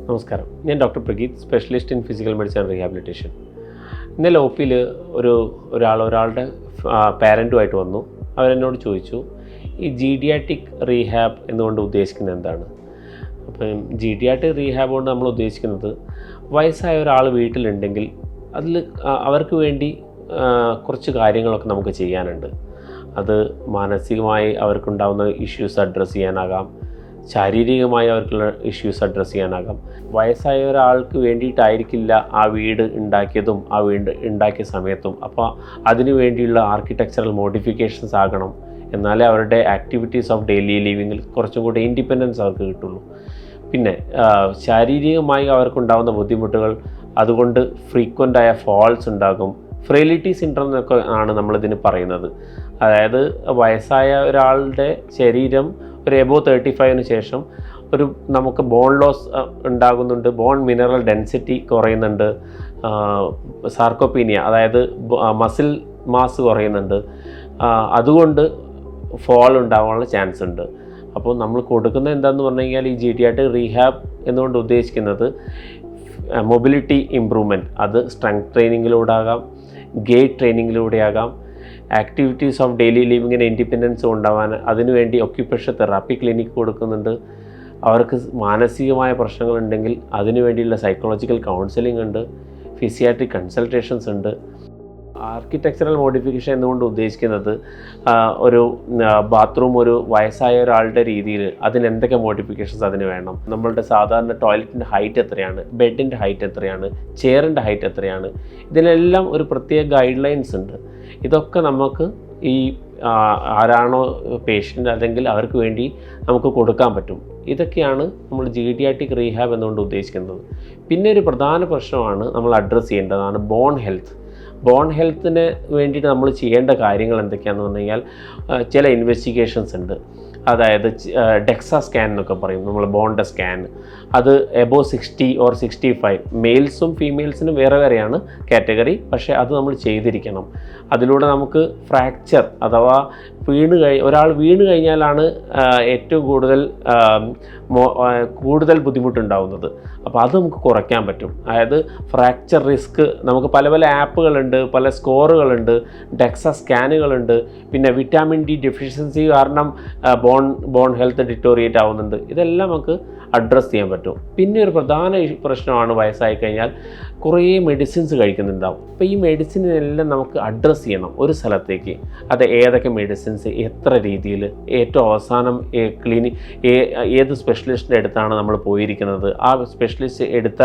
നമസ്കാരം, ഞാൻ doctor Prageeth, specialist in physical medicine and rehabilitation. ഇന്നലെ ഒ പിയിൽ ഒരാളുടെ പാരൻറ്റുമായിട്ട് വന്നു. അവരെന്നോട് ചോദിച്ചു, ഈ ജീഡിയാറ്റിക് റീഹാബ് എന്നുകൊണ്ട് ഉദ്ദേശിക്കുന്നത് എന്താണ്? അപ്പം ജീഡിയാറ്റിക് റീഹാബ് കൊണ്ട് നമ്മൾ ഉദ്ദേശിക്കുന്നത് വയസ്സായ ഒരാൾ വീട്ടിലുണ്ടെങ്കിൽ അതിൽ അവർക്ക് വേണ്ടി കുറച്ച് കാര്യങ്ങളൊക്കെ നമുക്ക് ചെയ്യാനുണ്ട്. അത് മാനസികമായി അവർക്കുണ്ടാകുന്ന ഇഷ്യൂസ് അഡ്രസ്സ് ചെയ്യാനാകാം, ശാരീരികമായി അവർക്കുള്ള ഇഷ്യൂസ് അഡ്രസ്സ് ചെയ്യാനാകാം. വയസ്സായ ഒരാൾക്ക് വേണ്ടിയിട്ടായിരിക്കില്ല ആ വീട് ഉണ്ടാക്കിയതും ആ വീട് ഉണ്ടാക്കിയ സമയത്തും. അപ്പോൾ അതിനു വേണ്ടിയുള്ള ആർക്കിടെക്ചറൽ മോഡിഫിക്കേഷൻസ് ആകണം. എന്നാലേ അവരുടെ ആക്ടിവിറ്റീസ് ഓഫ് ഡെയിലി ലിവിങ്ങിൽ കുറച്ചും കൂടി ഇൻഡിപെൻഡൻസ് അവർക്ക് കിട്ടുള്ളൂ. പിന്നെ ശാരീരികമായി അവർക്കുണ്ടാകുന്ന ബുദ്ധിമുട്ടുകൾ, അതുകൊണ്ട് ഫ്രീക്വൻ്റായ ഫോൾസ് ഉണ്ടാകും. ഫ്രെയിലിറ്റി സിൻഡ്രോം എന്നൊക്കെ ആണ് നമ്മളിതിന് പറയുന്നത്. അതായത് വയസ്സായ ഒരാളുടെ ശരീരം ഒരു എബോ 35 ശേഷം നമുക്ക് ബോൺ ലോസ് ഉണ്ടാകുന്നുണ്ട്, ബോൺ മിനറൽ ഡെൻസിറ്റി കുറയുന്നുണ്ട്, സാർക്കോപീനിയ അതായത് മസിൽ മാസ് കുറയുന്നുണ്ട്. അതുകൊണ്ട് ഫോൾ ഉണ്ടാകാനുള്ള ചാൻസ് ഉണ്ട്. അപ്പോൾ നമ്മൾ കൊടുക്കുന്നത് എന്താണെന്ന് പറഞ്ഞു കഴിഞ്ഞാൽ, ഈ ജീഡിയാറ്റിക് റീഹാബ് എന്നുകൊണ്ട് ഉദ്ദേശിക്കുന്നത് മൊബിലിറ്റി ഇമ്പ്രൂവ്മെൻറ്റ്. അത് സ്ട്രെങ്ത് ട്രെയിനിങ്ങിലൂടെ ആകാം, ഗെയ്റ്റ് ട്രെയിനിങ്ങിലൂടെ ആകാം, ആക്ടിവിറ്റീസ് ഓഫ് ഡെയിലി ലിവിങ്ങിന് ഇൻഡിപെൻഡൻസ് ഉണ്ടാവാൻ അതിനുവേണ്ടി ഒക്യുപേഷൻ തെറാപ്പി ക്ലിനിക്ക് കൊടുക്കുന്നുണ്ട്. അവർക്ക് മാനസികമായ പ്രശ്നങ്ങളുണ്ടെങ്കിൽ അതിനു വേണ്ടിയുള്ള സൈക്കോളജിക്കൽ കൗൺസിലിംഗ് ഉണ്ട്, ഫിസിയാട്രിക് കൺസൾട്ടേഷൻസ് ഉണ്ട്. ആർക്കിടെക്ചറൽ മോഡിഫിക്കേഷൻ എന്നുകൊണ്ട് ഉദ്ദേശിക്കുന്നത് ഒരു ബാത്റൂം ഒരു വയസ്സായ ഒരാളുടെ രീതിയിൽ അതിനെന്തൊക്കെ മോഡിഫിക്കേഷൻസ് അതിന് വേണം, നമ്മളുടെ സാധാരണ ടോയ്ലറ്റിൻ്റെ ഹൈറ്റ് എത്രയാണ്, ബെഡിൻ്റെ ഹൈറ്റ് എത്രയാണ്, ചെയറിൻ്റെ ഹൈറ്റ് എത്രയാണ്, ഇതിനെല്ലാം ഒരു പ്രത്യേക ഗൈഡ് ലൈൻസ് ഉണ്ട്. ഇതൊക്കെ നമുക്ക് ഈ ആരാണോ പേഷ്യൻ്റ് അല്ലെങ്കിൽ അവർക്ക് വേണ്ടി നമുക്ക് കൊടുക്കാൻ പറ്റും. ഇതൊക്കെയാണ് നമ്മൾ ജീഡിയാറ്റിക് റീഹാബ് എന്നുകൊണ്ട് ഉദ്ദേശിക്കുന്നത്. പിന്നെ ഒരു പ്രധാന പ്രശ്നമാണ് നമ്മൾ അഡ്രസ്സ് ചെയ്യേണ്ടതാണ് ബോൺ ഹെൽത്ത്. ബോൺ ഹെൽത്തിന് വേണ്ടിയിട്ട് നമ്മൾ ചെയ്യേണ്ട കാര്യങ്ങൾ എന്തൊക്കെയാണെന്ന് പറഞ്ഞു കഴിഞ്ഞാൽ, ചില ഇൻവെസ്റ്റിഗേഷൻസ് ഉണ്ട്. അതായത് ഡെക്സാ സ്കാൻ എന്നൊക്കെ പറയും, നമ്മൾ ബോണിൻ്റെ സ്കാൻ. അത് എബോ 60 or 65, മെയിൽസും ഫീമെയിൽസിനും വേറെ വേറെയാണ് കാറ്റഗറി, പക്ഷേ അത് നമ്മൾ ചെയ്തിരിക്കണം. അതിലൂടെ നമുക്ക് ഫ്രാക്ചർ അഥവാ ഒരാൾ വീണ് കഴിഞ്ഞാലാണ് ഏറ്റവും കൂടുതൽ ബുദ്ധിമുട്ടുണ്ടാകുന്നത്. അപ്പോൾ അത് നമുക്ക് കുറയ്ക്കാൻ പറ്റും. അതായത് ഫ്രാക്ചർ റിസ്ക് നമുക്ക് പല ആപ്പുകളുണ്ട്, പല സ്കോറുകളുണ്ട്, ഡെക്സാ സ്കാനുകളുണ്ട്. പിന്നെ വിറ്റാമിൻ ഡി ഡെഫിഷ്യൻസി കാരണം ബോൺ ഹെൽത്ത് ഡിറ്റോറിയേറ്റ് ആവുന്നുണ്ട്. ഇതെല്ലാം നമുക്ക് അഡ്രസ്സ് ചെയ്യാൻ പറ്റും. പിന്നെ ഒരു പ്രധാന പ്രശ്നമാണ് വയസ്സായി കഴിഞ്ഞാൽ കുറേ മെഡിസിൻസ് കഴിക്കുന്നുണ്ടാവും. അപ്പോൾ ഈ മെഡിസിനെല്ലാം നമുക്ക് അഡ്രസ്സ് ചെയ്യണം ഒരു സ്ഥലത്തേക്ക്. അത് ഏതൊക്കെ മെഡിസിൻസ്, എത്ര രീതിയിൽ, ഏറ്റവും അവസാനം ഏത് സ്പെഷ്യലിസ്റ്റിൻ്റെ അടുത്താണ് നമ്മൾ പോയിരിക്കുന്നത്, ആ സ്പെഷ്യലിസ്റ്റ് എടുത്ത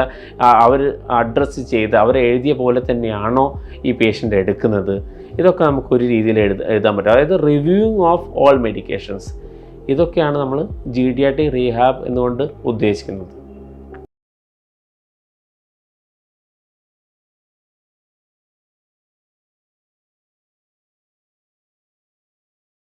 അവർ അഡ്രസ്സ് ചെയ്ത് അവർ എഴുതിയ പോലെ തന്നെയാണോ ഈ പേഷ്യൻ്റ് എടുക്കുന്നത്, ഇതൊക്കെ നമുക്കൊരു രീതിയിൽ എഴുതാൻ പറ്റും. അതായത് റിവ്യൂയിങ് ഓഫ് ഓൾ മെഡിക്കേഷൻസ്. ഇതൊക്കെയാണ് നമ്മൾ ജീഡിയാറ്റിക് റീഹാബ് എന്നുകൊണ്ട് ഉദ്ദേശിക്കുന്നത്.